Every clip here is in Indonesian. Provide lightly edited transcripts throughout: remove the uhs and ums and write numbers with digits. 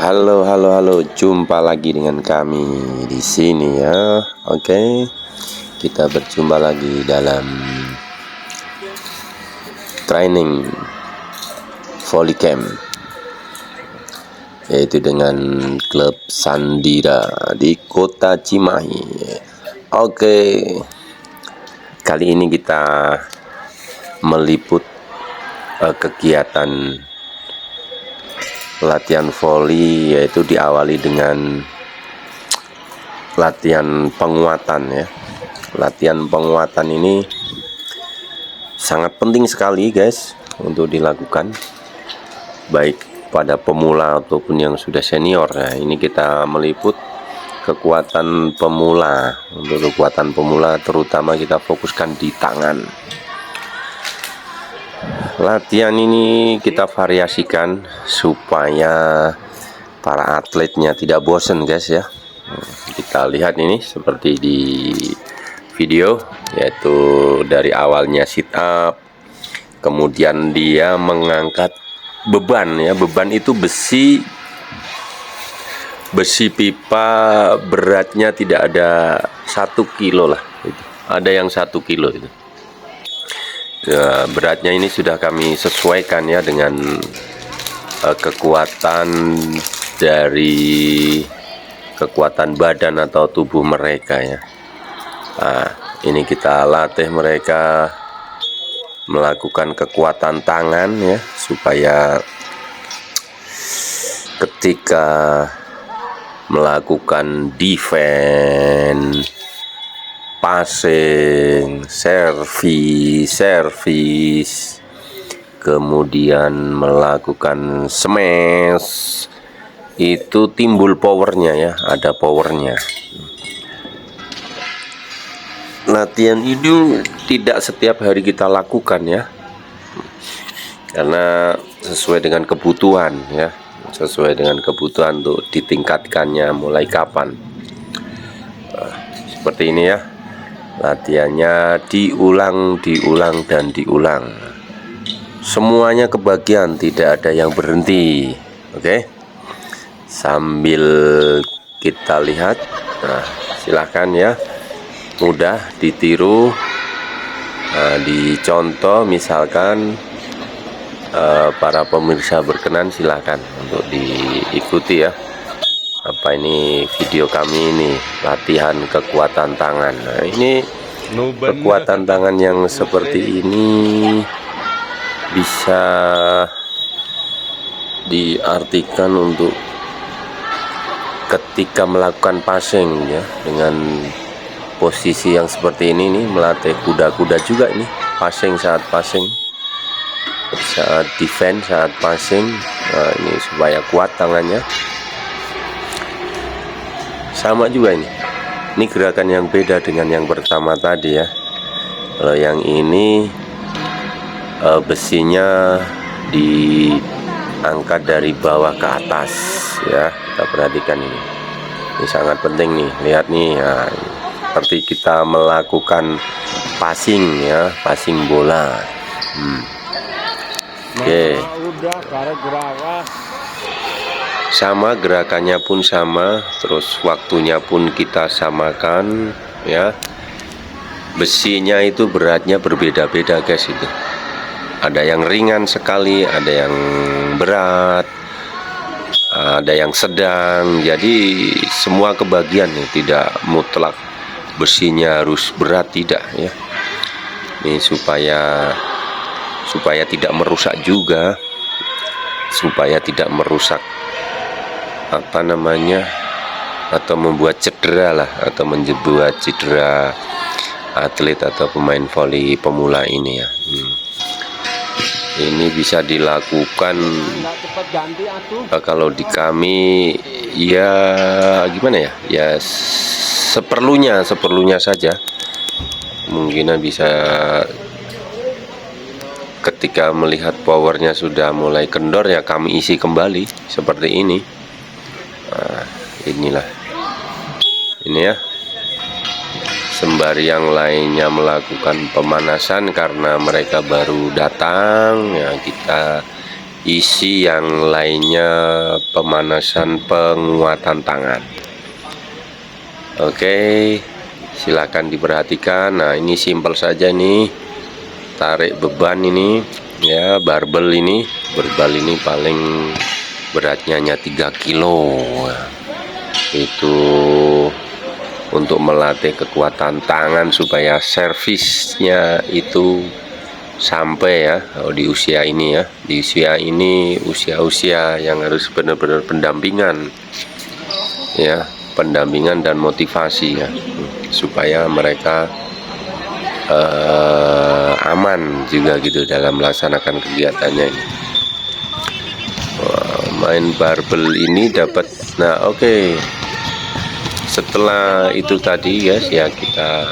Halo, halo, halo. Jumpa lagi dengan kami di sini ya. Oke. Kita berjumpa lagi dalam training volley camp, yaitu dengan klub Sandira di Kota Cimahi. Oke. Kali ini kita meliput kegiatan latihan volley, yaitu diawali dengan latihan penguatan ya. Latihan penguatan ini sangat penting sekali guys untuk dilakukan, baik pada pemula ataupun yang sudah senior. Nah, ini kita meliput kekuatan pemula. Untuk kekuatan pemula terutama kita fokuskan di tangan. Latihan ini kita variasikan supaya para atletnya tidak bosan guys ya. Kita lihat ini seperti di video, yaitu dari awalnya sit up, kemudian dia mengangkat beban ya. Beban itu besi pipa, beratnya tidak ada 1 kilo lah, ada yang 1 kilo itu. Ya, beratnya ini sudah kami sesuaikan ya dengan kekuatan dari kekuatan badan atau tubuh mereka ya. Nah, ini kita latih mereka melakukan kekuatan tangan ya, supaya ketika melakukan defense, passing, servis, kemudian melakukan smash, itu timbul powernya ya, ada powernya. Latihan ini tidak setiap hari kita lakukan ya, karena sesuai dengan kebutuhan ya, sesuai dengan kebutuhan untuk ditingkatkannya mulai kapan. Nah, seperti ini ya. Latihannya diulang dan diulang. Semuanya kebagian, tidak ada yang berhenti. Oke. Sambil kita lihat. Nah, silahkan ya. Mudah ditiru. Nah, dicontoh misalkan para pemirsa berkenan, silahkan untuk diikuti ya. Apa ini video kami ini latihan kekuatan tangan. Nah, ini kekuatan tangan yang seperti ini bisa diartikan untuk ketika melakukan passing ya, dengan posisi yang seperti ini nih, melatih kuda-kuda juga ini, passing saat passing, saat defense, saat passing. Nah, ini supaya kuat tangannya. Sama juga ini gerakan yang beda dengan yang pertama tadi ya. Kalau yang ini besinya diangkat dari bawah ke atas ya. Kita perhatikan ini sangat penting nih. Lihat nih ya, seperti kita melakukan passing ya, passing bola. Oke. Sama, gerakannya pun sama, terus waktunya pun kita samakan ya. Besinya itu beratnya berbeda-beda guys itu. Ada yang ringan sekali, ada yang berat, ada yang sedang. Jadi semua kebagian nih, tidak mutlak besinya harus berat, tidak ya. Ini supaya tidak merusak juga, supaya tidak merusak apa namanya, atau membuat cedera lah, atau membuat cedera atlet atau pemain volley pemula ini ya. Ini bisa dilakukan kalau di kami ya gimana ya, ya seperlunya saja. Kemungkinan bisa ketika melihat powernya sudah mulai kendor ya, kami isi kembali seperti ini. Nah, inilah ini ya, sembari yang lainnya melakukan pemanasan karena mereka baru datang ya, kita isi yang lainnya pemanasan penguatan tangan. Oke, silakan diperhatikan. Nah, ini simpel saja nih, tarik beban ini ya, barbel ini paling beratnya hanya 3 kilo. Itu untuk melatih kekuatan tangan supaya servisnya itu sampai ya. Di usia ini ya, di usia ini usia yang harus benar-benar pendampingan ya, pendampingan dan motivasi ya, supaya mereka aman juga gitu dalam melaksanakan kegiatannya ini. Main barbel ini dapat. Nah, oke. Setelah itu tadi guys ya, kita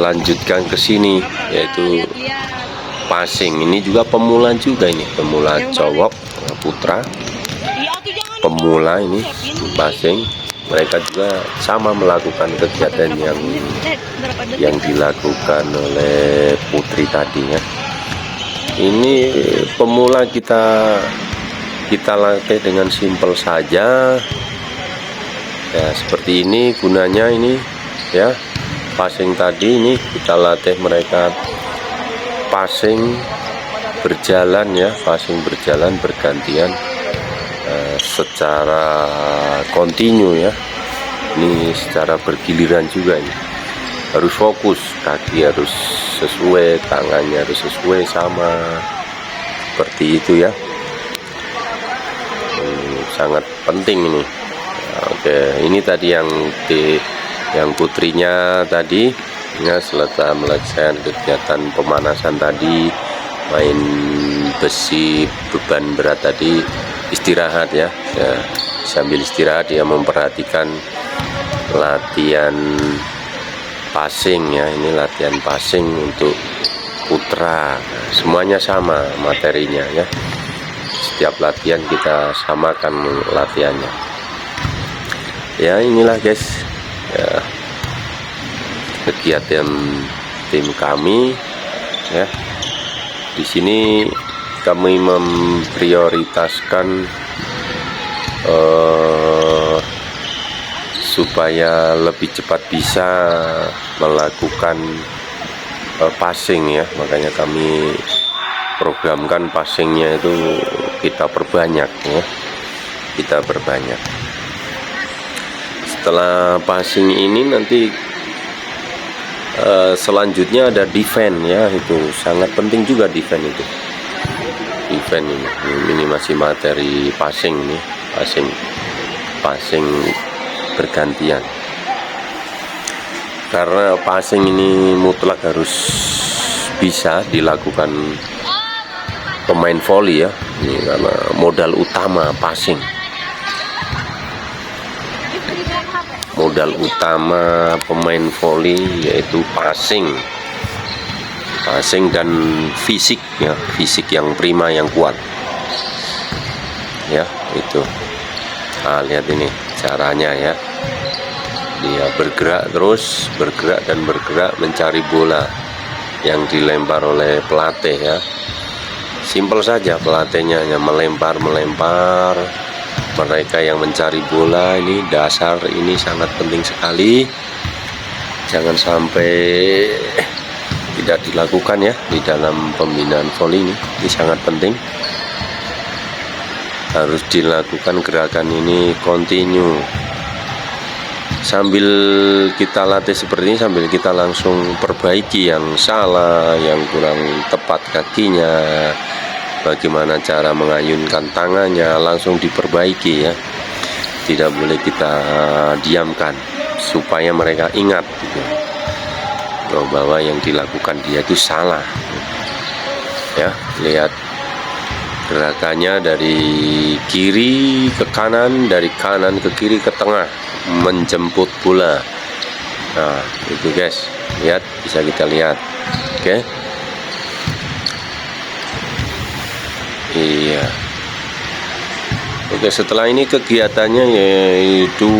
lanjutkan ke sini, yaitu passing. Ini juga pemula juga, ini pemula cowok putra, pemula ini passing. Mereka juga sama melakukan kegiatan yang dilakukan oleh putri tadi ya. Ini pemula kita latih dengan simpel saja ya, seperti ini gunanya ini ya. Passing tadi ini kita latih mereka passing berjalan ya, passing berjalan bergantian secara kontinu ya. Ini secara bergiliran juga, ini harus fokus, kaki harus sesuai, tangannya harus sesuai sama, seperti itu ya. Sangat penting ini. Oke, ini tadi yang putrinya tadi ya, selesai melaksanakan kegiatan pemanasan tadi, main besi beban berat tadi, istirahat ya, sambil istirahat dia memperhatikan latihan passing ya. Ini latihan passing untuk putra. Semuanya sama materinya ya, setiap latihan kita samakan latihannya ya. Inilah guys ya, kegiatan tim kami ya. Di sini kami memprioritaskan supaya lebih cepat bisa melakukan passing ya, makanya kami programkan passingnya itu kita perbanyak ya, kita perbanyak. Setelah passing ini nanti selanjutnya ada defense ya, itu sangat penting juga defense itu. Defense ini masih materi passing nih, passing bergantian. Karena passing ini mutlak harus bisa dilakukan pemain volley ya, ini karena modal utama passing. Modal utama pemain volley yaitu passing dan fisik ya, fisik yang prima, yang kuat ya, itu. Nah, lihat ini caranya ya, dia bergerak terus, bergerak dan bergerak mencari bola yang dilempar oleh pelatih ya. Simpel saja, pelatihnya hanya melempar. Mereka yang mencari bola, ini dasar, ini sangat penting sekali. Jangan sampai tidak dilakukan ya di dalam pembinaan volley ini sangat penting. Harus dilakukan gerakan ini kontinu. Sambil kita latih seperti ini, sambil kita langsung perbaiki yang salah, yang kurang tepat kakinya, bagaimana cara mengayunkan tangannya, langsung diperbaiki ya. Tidak boleh kita diamkan, supaya mereka ingat gitu, bahwa yang dilakukan dia itu salah ya. Lihat gerakannya dari kiri ke kanan, dari kanan ke kiri ke tengah, menjemput bola. Nah itu guys, lihat, bisa kita lihat. Oke. Iya. Oke, setelah ini kegiatannya yaitu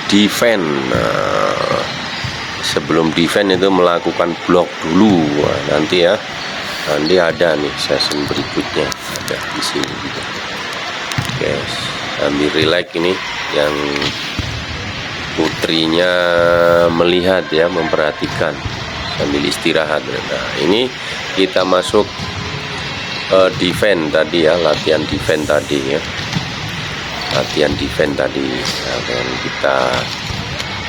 defense. Nah, sebelum defense itu melakukan blok dulu. Nah, nanti ya nanti ada nih session berikutnya, ada di sini juga. Oke, sambil relax ini yang putrinya melihat ya, memperhatikan sambil istirahat. Nah, ini kita masuk defense tadi ya, latihan defense tadi ya, latihan defense tadi. Nah, dan kita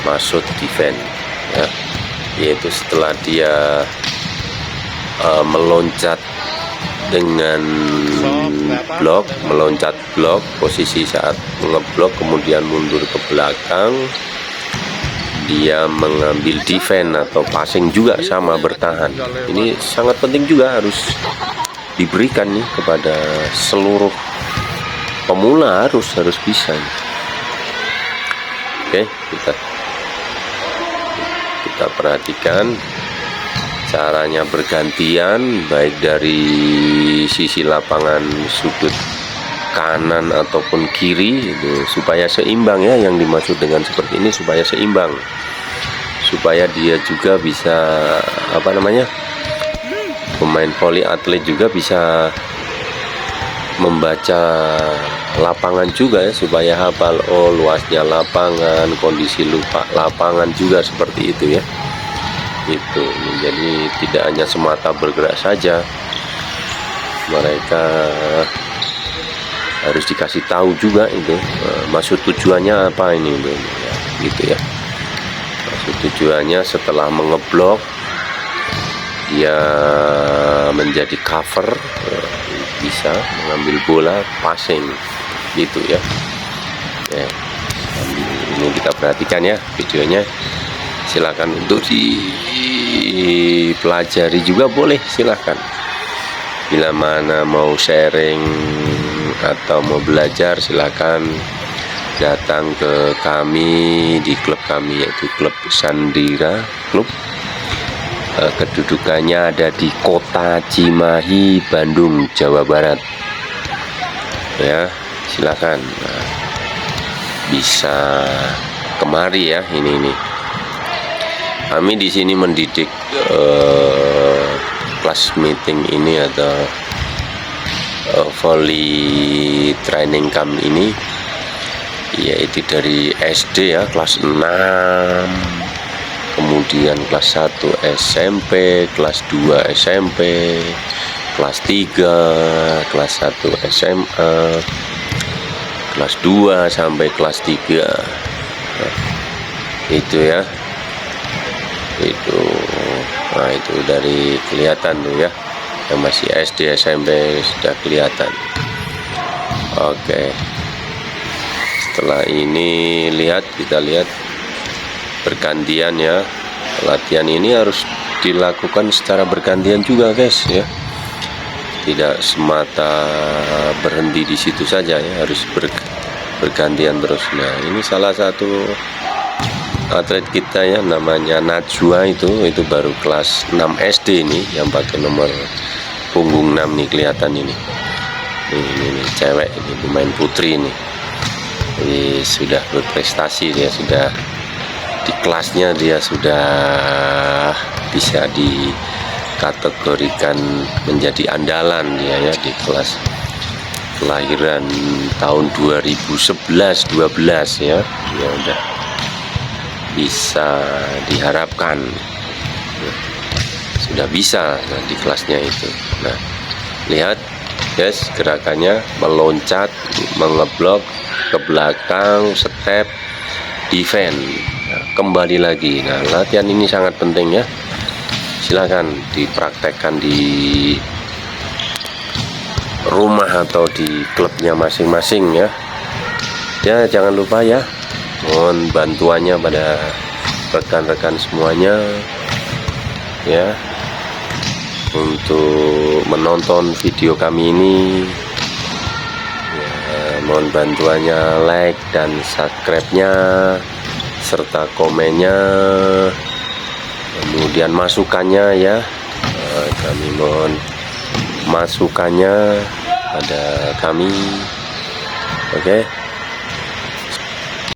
masuk defense ya, yaitu setelah dia meloncat dengan blok, meloncat blok, posisi saat ngeblok kemudian mundur ke belakang, dia mengambil defense atau passing juga sama, bertahan. Ini sangat penting juga, harus diberikan nih kepada seluruh pemula, harus bisa. Oke, kita perhatikan caranya bergantian, baik dari sisi lapangan sudut kanan ataupun kiri, itu supaya seimbang ya. Yang dimaksud dengan seperti ini supaya seimbang, supaya dia juga bisa pemain voli atlet juga bisa membaca lapangan juga ya, supaya hafal luasnya lapangan, kondisi lapangan juga seperti itu ya. Itu jadi tidak hanya semata bergerak saja, mereka harus dikasih tahu juga itu maksud tujuannya apa ini ya, gitu ya. Maksud tujuannya setelah mengeblok dia menjadi cover, bisa mengambil bola passing gitu ya. Ini kita perhatikan ya videonya, silakan untuk dipelajari juga boleh, silakan. Bila mana mau sharing atau mau belajar, silakan datang ke kami di klub kami, yaitu Klub Sandira Klub. Kedudukannya ada di Kota Cimahi, Bandung, Jawa Barat ya, silakan. Nah, bisa kemari ya. Ini kami di sini mendidik kelas meeting ini atau volley training camp ini, yaitu dari SD ya, kelas 6, kemudian kelas 1 SMP, kelas 2 SMP, kelas 3, kelas 1 SMA, kelas 2 sampai kelas 3. Nah, itu ya. Nah, itu dari kelihatan tuh ya, yang masih SD SMP sudah kelihatan. Oke, setelah ini kita lihat bergantian ya. Latihan ini harus dilakukan secara bergantian juga guys ya, tidak semata berhenti di situ saja ya, harus bergantian terus. Nah, ini salah satu atlet kita ya, namanya Najwa, itu baru kelas 6 SD nih, yang pakai nomor punggung 6 nih, kelihatan ini. Ini cewek, ini pemain putri ini. Ini sudah berprestasi, dia sudah di kelasnya, dia sudah bisa dikategorikan menjadi andalan dia ya, di kelas kelahiran tahun 2011-12 ya. Ya udah bisa diharapkan sudah bisa di kelasnya itu. Nah, lihat guys, gerakannya meloncat, mengeblok ke belakang, step, defend, nah, kembali lagi. Nah, latihan ini sangat penting ya, silakan dipraktekkan di rumah atau di klubnya masing-masing ya. Ya, jangan lupa ya, mohon bantuannya pada rekan-rekan semuanya ya, untuk menonton video kami ini ya, mohon bantuannya like dan subscribe-nya serta komennya, kemudian masukannya ya. Kami mohon masukannya pada kami. Oke.